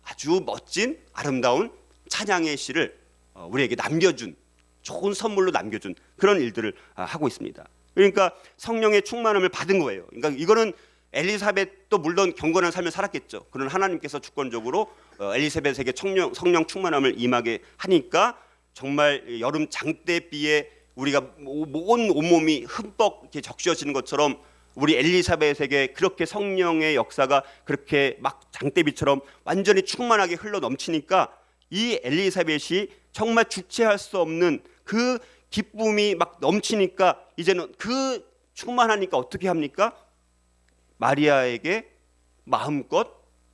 아주 멋진 아름다운 찬양의 시를 우리에게 남겨준, 좋은 선물로 남겨준 그런 일들을 하고 있습니다. 그러니까 성령의 충만함을 받은 거예요. 그러니까 이거는 엘리사벳도 물론 경건한 삶을 살았겠죠. 그런 하나님께서 주권적으로 엘리사벳에게 성령 충만함을 임하게 하니까 정말 여름 장대비에 우리가 온 온몸이 흠뻑 이렇게 적셔지는 것처럼 우리 엘리사벳에게 그렇게 성령의 역사가 그렇게 막 장대비처럼 완전히 충만하게 흘러 넘치니까 이 엘리사벳이 정말 주체할 수 없는 그 기쁨이 막 넘치니까 이제는 그 충만하니까 어떻게 합니까? 마리아에게 마음껏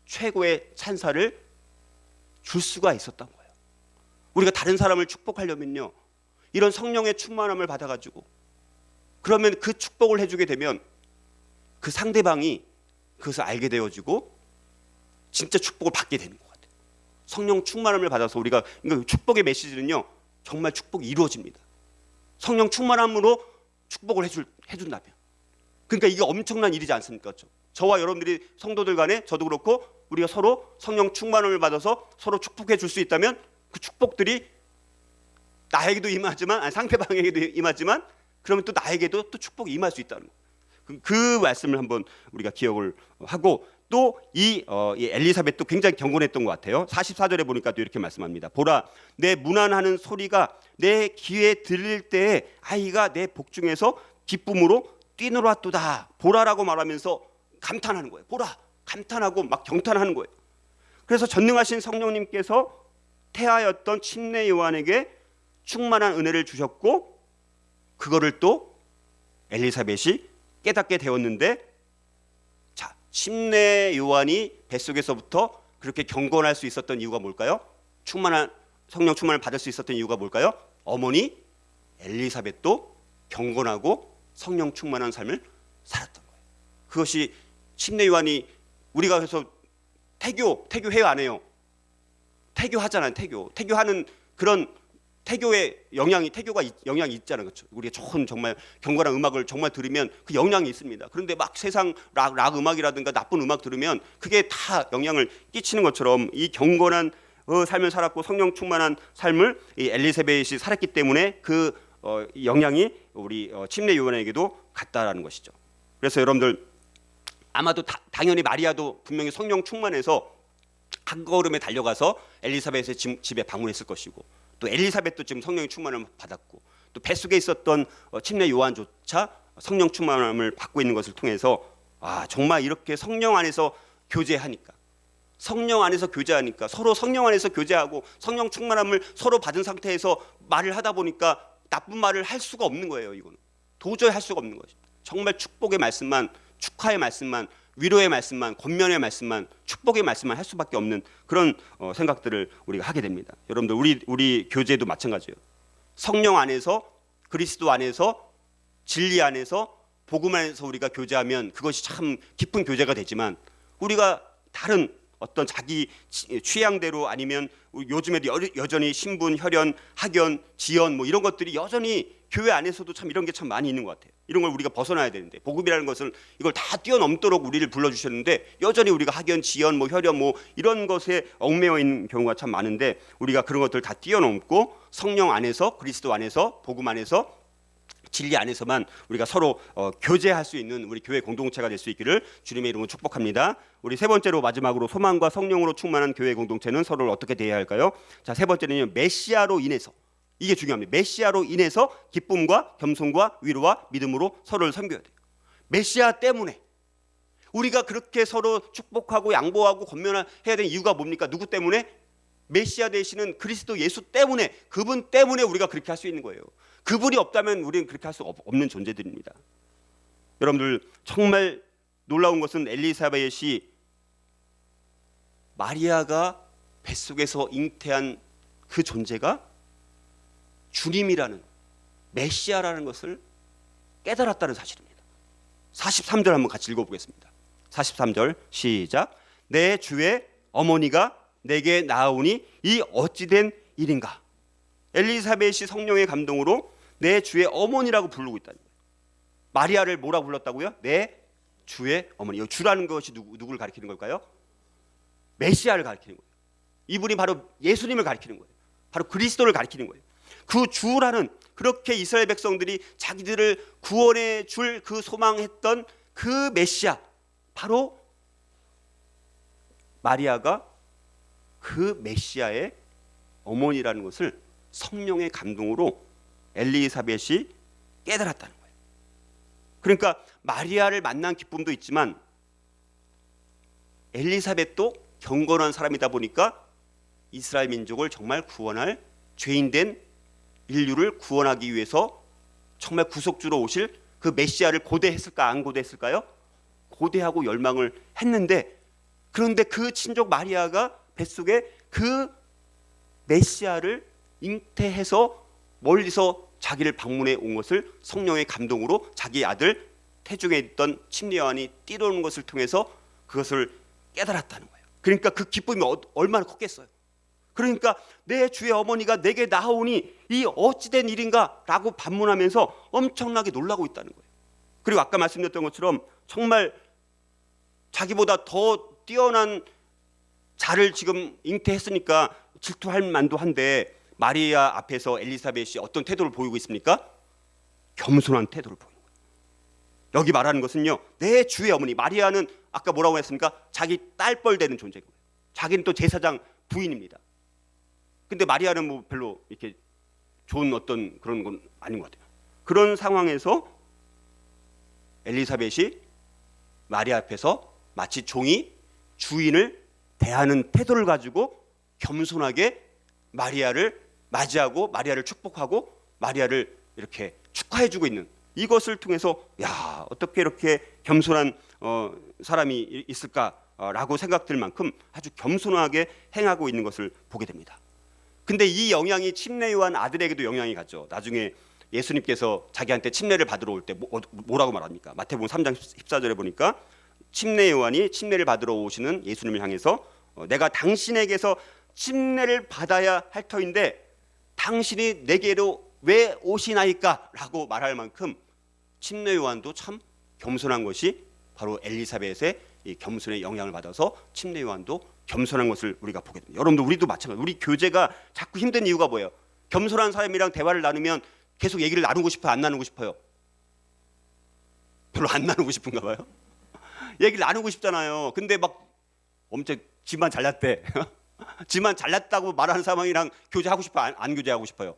최고의 찬사를 줄 수가 있었던 거예요. 우리가 다른 사람을 축복하려면요, 이런 성령의 충만함을 받아가지고 그러면 그 축복을 해주게 되면 그 상대방이 그것을 알게 되어지고 진짜 축복을 받게 되는 것 같아요. 성령 충만함을 받아서 우리가 그러니까 축복의 메시지는요, 정말 축복이 이루어집니다. 성령 충만함으로 축복을 해준다면. 그러니까 이게 엄청난 일이지 않습니까? 저와 여러분들이 성도들 간에 저도 그렇고 우리가 서로 성령 충만함을 받아서 서로 축복해 줄 수 있다면 그 축복들이 나에게도 임하지만 상대방에게도 임하지만 그러면 또 나에게도 또 축복이 임할 수 있다는 거. 그 말씀을 한번 우리가 기억을 하고 또 이 엘리사벳도 굉장히 경건했던 것 같아요. 44절에 보니까 또 이렇게 말씀합니다. 보라, 내 문안하는 소리가 내 귀에 들릴 때에 아이가 내 복중에서 기쁨으로 뛰놀았도다. 보라라고 말하면서 감탄하는 거예요. 보라, 감탄하고 막 경탄하는 거예요. 그래서 전능하신 성령님께서 태아였던 침례 요한에게 충만한 은혜를 주셨고 그거를 또 엘리사벳이 깨닫게 되었는데, 자, 침례 요한이 뱃속에서부터 그렇게 경건할 수 있었던 이유가 뭘까요? 충만한 성령 충만을 받을 수 있었던 이유가 뭘까요? 어머니 엘리사벳도 경건하고 성령 충만한 삶을 살았던 거예요. 그것이 침례 요한이 우리가 그래서 태교 회의 안 해요. 태교하잖아요. 태교하는 그런 태교가 영향이 있잖아요. 그렇죠? 우리가 좋은 정말 경건한 음악을 정말 들으면 그 영향이 있습니다. 그런데 막 세상 락 음악이라든가 나쁜 음악 들으면 그게 다 영향을 끼치는 것처럼 이 경건한 삶을 살았고 성령 충만한 삶을 이 엘리사벳이 살았기 때문에 그 영향이 우리 침례 요한에게도 갔다라는 것이죠. 그래서 여러분들 아마도 당연히 마리아도 분명히 성령 충만해서 한 걸음에 달려가서 엘리사벳의 집에 방문했을 것이고, 또 엘리사벳도 지금 성령의 충만을 받았고, 또 뱃속에 있었던 침례 요한조차 성령 충만함을 받고 있는 것을 통해서 정말 이렇게 성령 안에서 교제하니까, 성령 안에서 교제하니까, 서로 성령 안에서 교제하고 성령 충만함을 서로 받은 상태에서 말을 하다 보니까 나쁜 말을 할 수가 없는 거예요. 이거는 도저히 할 수가 없는 것입니다. 정말 축복의 말씀만, 축하의 말씀만, 위로의 말씀만, 권면의 말씀만, 축복의 말씀만 할 수밖에 없는 그런 생각들을 우리가 하게 됩니다. 여러분들 우리 교제도 마찬가지예요. 성령 안에서, 그리스도 안에서, 진리 안에서, 복음 안에서 우리가 교제하면 그것이 참 깊은 교제가 되지만, 우리가 다른 어떤 자기 취향대로, 아니면 요즘에도 여전히 신분, 혈연, 학연, 지연 뭐 이런 것들이 여전히 교회 안에서도 참 이런 게 참 많이 있는 것 같아요. 이런 걸 우리가 벗어나야 되는데, 복음이라는 것을 이걸 다 뛰어넘도록 우리를 불러주셨는데, 여전히 우리가 학연, 지연, 뭐 혈연 뭐 이런 것에 얽매여 있는 경우가 참 많은데, 우리가 그런 것들 다 뛰어넘고 성령 안에서, 그리스도 안에서, 복음 안에서, 진리 안에서만 우리가 서로 교제할 수 있는 우리 교회 공동체가 될 수 있기를 주님의 이름으로 축복합니다. 우리 세 번째로, 마지막으로, 소망과 성령으로 충만한 교회 공동체는 서로를 어떻게 대해야 할까요? 자, 세 번째는요, 메시아로 인해서, 이게 중요합니다. 메시아로 인해서 기쁨과 겸손과 위로와 믿음으로 서로를 섬겨야 돼요. 메시아 때문에 우리가 그렇게 서로 축복하고 양보하고 권면해야 되는 이유가 뭡니까? 누구 때문에? 메시아 되시는 그리스도 예수 때문에, 그분 때문에 우리가 그렇게 할 수 있는 거예요. 그분이 없다면 우리는 그렇게 할 수 없는 존재들입니다. 여러분들 정말 놀라운 것은 엘리사벳이 마리아가 뱃속에서 잉태한 그 존재가 주님이라는, 메시아라는 것을 깨달았다는 사실입니다. 43절 한번 같이 읽어보겠습니다. 43절 시작. 내 주의 어머니가 내게 낳아오니 이 어찌된 일인가. 엘리사벳이 성령의 감동으로 내 주의 어머니라고 부르고 있다는 거예요. 마리아를 뭐라고 불렀다고요? 내 주의 어머니. 이 주라는 것이 누구를 가리키는 걸까요? 메시아를 가리키는 거예요. 이분이 바로 예수님을 가리키는 거예요. 바로 그리스도를 가리키는 거예요. 그 주라는, 그렇게 이스라엘 백성들이 자기들을 구원해 줄 그 소망했던 그 메시아, 바로 마리아가 그 메시아의 어머니라는 것을 성령의 감동으로 엘리사벳이 깨달았다는 거예요. 그러니까 마리아를 만난 기쁨도 있지만 엘리사벳도 경건한 사람이다 보니까 이스라엘 민족을 정말 구원할, 죄인된 인류를 구원하기 위해서 정말 구속주로 오실 그 메시아를 고대했을까, 안 고대했을까요? 고대하고 열망을 했는데, 그런데 그 친족 마리아가 뱃속에 그 메시아를 잉태해서 멀리서 자기를 방문해 온 것을 성령의 감동으로 자기 아들 태중에 있던 침례 요한이 뛰어오는 것을 통해서 그것을 깨달았다는 거예요. 그러니까 그 기쁨이 얼마나 컸겠어요. 그러니까 내 주의 어머니가 내게 낳아오니 이 어찌된 일인가 라고 반문하면서 엄청나게 놀라고 있다는 거예요. 그리고 아까 말씀드렸던 것처럼 정말 자기보다 더 뛰어난 자를 지금 잉태했으니까 질투할 만도 한데, 마리아 앞에서 엘리사벳이 어떤 태도를 보이고 있습니까? 겸손한 태도를 보이는 거예요. 여기 말하는 것은요, 내 주의 어머니, 마리아는 아까 뭐라고 했습니까? 자기 딸뻘 되는 존재고요. 자기는 또 제사장 부인입니다. 근데 마리아는 뭐 별로 이렇게 좋은 어떤 그런 건 아닌 것 같아요. 그런 상황에서 엘리사벳이 마리아 앞에서 마치 종이 주인을 대하는 태도를 가지고 겸손하게 마리아를 맞이하고 마리아를 축복하고 마리아를 이렇게 축하해주고 있는, 이것을 통해서 야, 어떻게 이렇게 겸손한 사람이 있을까라고 생각될 만큼 아주 겸손하게 행하고 있는 것을 보게 됩니다. 근데 이 영향이 침례 요한 아들에게도 영향이 갔죠. 나중에 예수님께서 자기한테 침례를 받으러 올 때 뭐라고 말합니까? 마태복음 3장 14절에 보니까 침례 요한이 침례를 받으러 오시는 예수님을 향해서 내가 당신에게서 침례를 받아야 할 터인데 당신이 내게로 왜 오시나이까? 라고 말할 만큼 침례 요한도 참 겸손한 것이 바로 엘리사벳의 이 겸손의 영향을 받아서 침례 요한도 겸손한 것을 우리가 보게 됩니다. 여러분들, 우리도 마찬가지. 우리 교제가 자꾸 힘든 이유가 뭐예요? 겸손한 사람이랑 대화를 나누면 계속 얘기를 나누고 싶어요, 안 나누고 싶어요? 별로 안 나누고 싶은가 봐요. 얘기를 나누고 싶잖아요. 근데 막 엄청 지만 잘났대. 지만 잘났다고 말하는 사람이랑 교제하고 싶어, 안 교제하고 싶어요?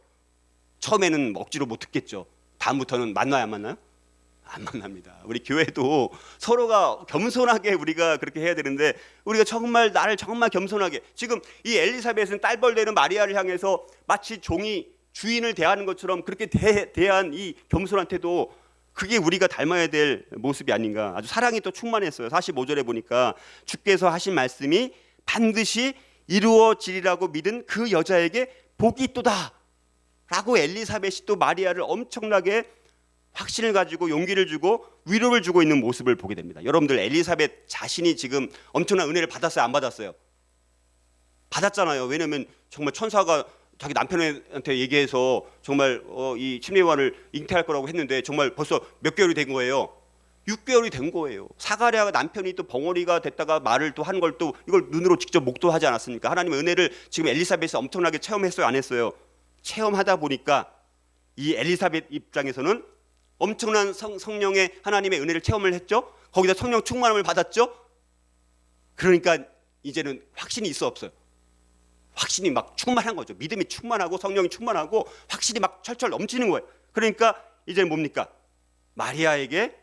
처음에는 억지로 못 듣겠죠. 다음부터는 만나요, 안 만나요? 안 만납니다. 우리 교회도 서로가 겸손하게 우리가 그렇게 해야 되는데, 우리가 정말 나를 정말 겸손하게, 지금 이 엘리사벳은 딸벌되는 마리아를 향해서 마치 종이 주인을 대하는 것처럼 그렇게 대한 이 겸손한 태도, 그게 우리가 닮아야 될 모습이 아닌가. 아주 사랑이 또 충만했어요. 45절에 보니까 주께서 하신 말씀이 반드시 이루어지리라고 믿은 그 여자에게 복이 있도다 라고 엘리사벳이 또 마리아를 엄청나게 확신을 가지고 용기를 주고 위로를 주고 있는 모습을 보게 됩니다. 여러분들, 엘리사벳 자신이 지금 엄청난 은혜를 받았어요, 안 받았어요? 받았잖아요. 왜냐하면 정말 천사가 자기 남편한테 얘기해서 정말 이 침례요한을 잉태할 거라고 했는데 정말 벌써 몇 개월이 된 거예요. 6개월이 된 거예요. 사가랴가 남편이 또 벙어리가 됐다가 말을 또 한 걸 또 이걸 눈으로 직접 목도하지 않았습니까? 하나님의 은혜를 지금 엘리사벳이 엄청나게 체험했어요, 안 했어요? 체험하다 보니까 이 엘리사벳 입장에서는 엄청난 성령의 하나님의 은혜를 체험을 했죠. 거기다 성령 충만함을 받았죠. 그러니까 이제는 확신이 있어 없어요? 확신이 막 충만한 거죠. 믿음이 충만하고 성령이 충만하고 확신이 막 철철 넘치는 거예요. 그러니까 이제는 뭡니까? 마리아에게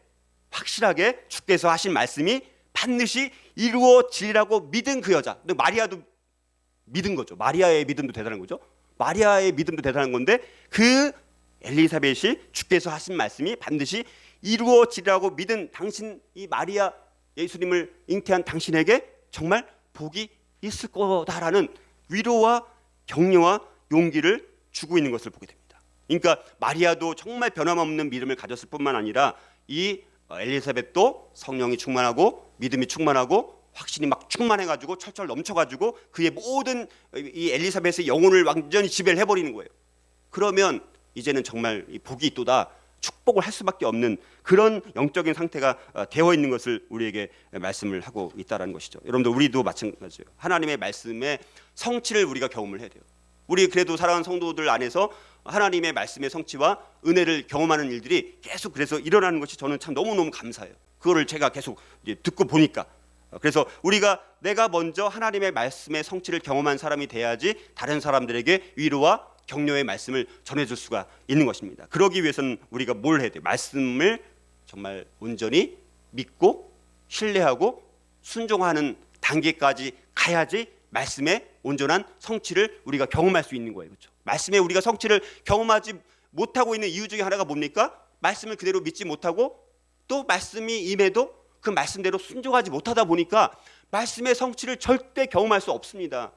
확실하게 주께서 하신 말씀이 반드시 이루어지리라고 믿은 그 여자. 근데 마리아도 믿은 거죠. 마리아의 믿음도 대단한 거죠. 마리아의 믿음도 대단한 건데, 그 엘리사벳이 주께서 하신 말씀이 반드시 이루어지리라고 믿은 당신, 이 마리아, 예수님을 잉태한 당신에게 정말 복이 있을 거다라는 위로와 격려와 용기를 주고 있는 것을 보게 됩니다. 그러니까 마리아도 정말 변함없는 믿음을 가졌을 뿐만 아니라 이 엘리사벳도 성령이 충만하고 믿음이 충만하고 확신이 막 충만해가지고 철철 넘쳐가지고 그의 모든 이 엘리사벳의 영혼을 완전히 지배를 해버리는 거예요. 그러면 이제는 정말 이 복이 있도다, 축복을 할 수밖에 없는 그런 영적인 상태가 되어 있는 것을 우리에게 말씀을 하고 있다는 것이죠. 여러분들, 우리도 마찬가지예요. 하나님의 말씀의 성취를 우리가 경험을 해야 돼요. 우리 그래도 사랑하는 성도들 안에서 하나님의 말씀의 성취와 은혜를 경험하는 일들이 계속 그래서 일어나는 것이 저는 참 너무너무 감사해요. 그거를 제가 계속 이제 듣고 보니까. 그래서 우리가 내가 먼저 하나님의 말씀의 성취를 경험한 사람이 돼야지 다른 사람들에게 위로와 격려의 말씀을 전해줄 수가 있는 것입니다. 그러기 위해서는 우리가 뭘 해야 돼요? 말씀을 정말 온전히 믿고 신뢰하고 순종하는 단계까지 가야지 말씀의 온전한 성취를 우리가 경험할 수 있는 거예요. 그렇죠? 말씀에 우리가 성취를 경험하지 못하고 있는 이유 중에 하나가 뭡니까? 말씀을 그대로 믿지 못하고 또 말씀이 임해도 그 말씀대로 순종하지 못하다 보니까 말씀의 성취를 절대 경험할 수 없습니다.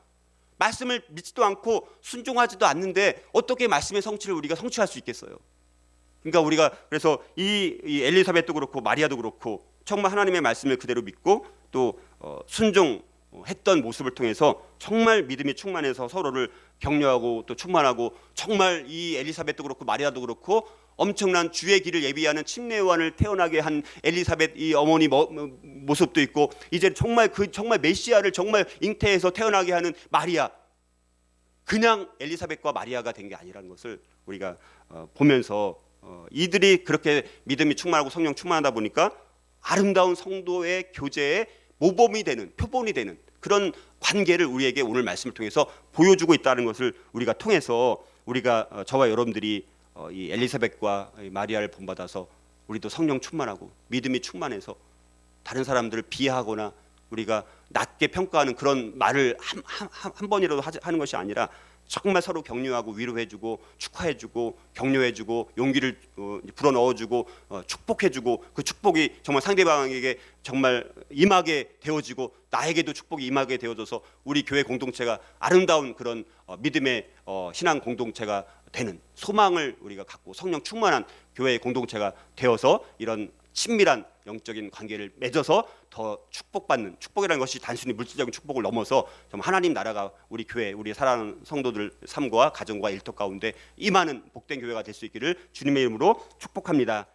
말씀을 믿지도 않고 순종하지도 않는데 어떻게 말씀의 성취를 우리가 성취할 수 있겠어요? 그러니까 우리가 그래서 이 엘리사벳도 그렇고 마리아도 그렇고 정말 하나님의 말씀을 그대로 믿고 또 순종했던 모습을 통해서 정말 믿음이 충만해서 서로를 격려하고 또 충만하고, 정말 이 엘리사벳도 그렇고 마리아도 그렇고 엄청난 주의 길을 예비하는 침례요한을 태어나게 한 엘리사벳 이 어머니 모습도 있고, 이제 정말 정말 메시아를 정말 잉태해서 태어나게 하는 마리아, 그냥 엘리사벳과 마리아가 된 게 아니라는 것을 우리가 보면서 이들이 그렇게 믿음이 충만하고 성령 충만하다 보니까 아름다운 성도의 교제의 모범이 되는, 표본이 되는 그런 관계를 우리에게 오늘 말씀을 통해서 보여주고 있다는 것을 우리가 통해서 우리가 저와 여러분들이 이 엘리사벳과 마리아를 본받아서 우리도 성령 충만하고 믿음이 충만해서 다른 사람들을 비하하거나 우리가 낮게 평가하는 그런 말을 한 번이라도 하는 것이 아니라 정말 서로 격려하고 위로해주고 축하해주고 격려해주고 용기를 불어넣어주고 축복해주고, 그 축복이 정말 상대방에게 정말 임하게 되어지고 나에게도 축복이 임하게 되어져서 우리 교회 공동체가 아름다운 그런 믿음의 신앙 공동체가 되는 소망을 우리가 갖고 성령 충만한 교회의 공동체가 되어서 이런 친밀한 영적인 관계를 맺어서 더 축복받는, 축복이라는 것이 단순히 물질적인 축복을 넘어서 정말 하나님 나라가 우리 교회, 우리 사랑하는 성도들 삶과 가정과 일터 가운데 임하는 복된 교회가 될 수 있기를 주님의 이름으로 축복합니다.